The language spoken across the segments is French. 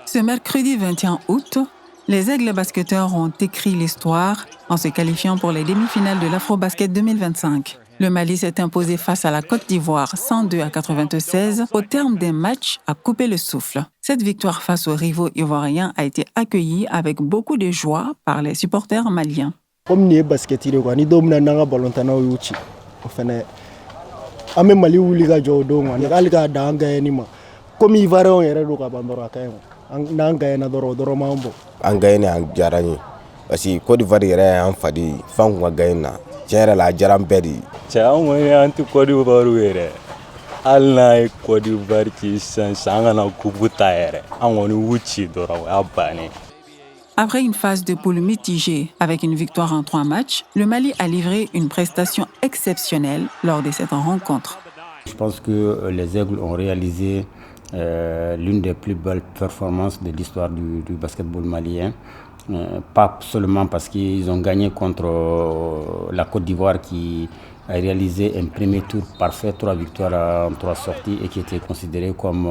Ce mercredi 21 août, les Aigles basketteurs ont écrit l'histoire en se qualifiant pour les demi-finales de l'Afro-Basket 2025. Le Mali s'est imposé face à la Côte d'Ivoire 102-96 au terme d'un match à couper le souffle. Cette victoire face aux rivaux ivoiriens a été accueillie avec beaucoup de joie par les supporters maliens. Comme ni basketteur quoi, ni domina nanga balontana yuchi. Ofene ame Mali wuliga jodo ngani alga danga ni ma. Comme Ivoirien yere do ka bandora kayo. Nanga na doro mambo. Angayne ang jarani. Parce Côte d'Ivoire yere an fadi fangu gayna. Tiens la jaram bedi. Tiens on est anti Côte d'Ivoire yere. Alla Côte d'Ivoire qui sanga na kubuta yere. Angoni wuchi doro abane. Après une phase de poule mitigée avec une victoire en 3 matchs, le Mali a livré une prestation exceptionnelle lors de cette rencontre. Je pense que les Aigles ont réalisé l'une des plus belles performances de l'histoire du basketball malien. Pas seulement parce qu'ils ont gagné contre la Côte d'Ivoire qui a réalisé un premier tour parfait, 3 victoires en 3 sorties et qui était considérée comme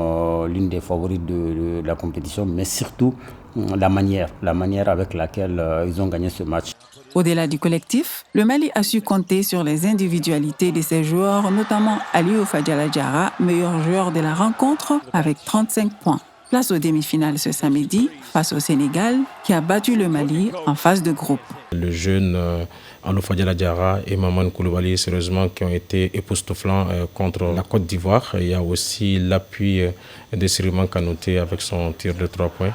l'une des favorites de la compétition, mais surtout la manière avec laquelle ils ont gagné ce match. Au-delà du collectif, le Mali a su compter sur les individualités de ses joueurs, notamment Aliou Fadjala Diarra, meilleur joueur de la rencontre avec 35 points. Place aux demi-finales ce samedi face au Sénégal qui a battu le Mali en phase de groupe. Le jeune Aliou Fadjala Diarra et Maman Koulibaly, sérieusement, qui ont été époustouflants contre la Côte d'Ivoire. Il y a aussi l'appui de Siriman Kanouté avec son tir de 3 points.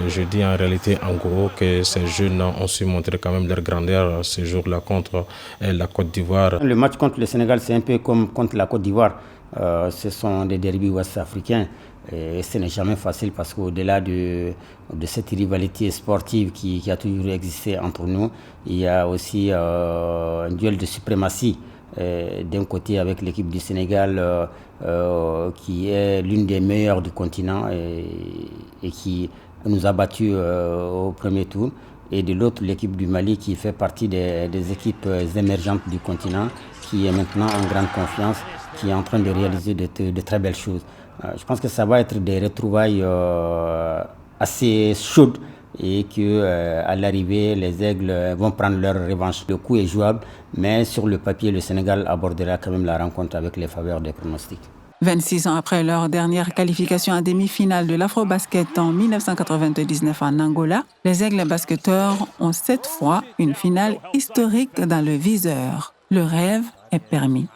Je dis en réalité en gros que ces jeunes ont su montrer quand même leur grandeur ce jour-là contre la Côte d'Ivoire. Le match contre le Sénégal, c'est un peu comme contre la Côte d'Ivoire. Ce sont des derbys ouest-africains. Et ce n'est jamais facile parce qu'au-delà de cette rivalité sportive qui a toujours existé entre nous, il y a aussi un duel de suprématie. D'un côté avec l'équipe du Sénégal qui est l'une des meilleures du continent et qui nous a battus au premier tour. Et de l'autre, l'équipe du Mali qui fait partie des équipes émergentes du continent, qui est maintenant en grande confiance, qui est en train de réaliser de très belles choses. Je pense que ça va être des retrouvailles assez chaudes et qu'à l'arrivée, les Aigles vont prendre leur revanche. Le coup est jouable, mais sur le papier, le Sénégal abordera quand même la rencontre avec les faveurs des pronostics. 26 ans après leur dernière qualification en demi-finale de l'Afro-Basket en 1999 en Angola, les Aigles basketteurs ont cette fois une finale historique dans le viseur. Le rêve est permis.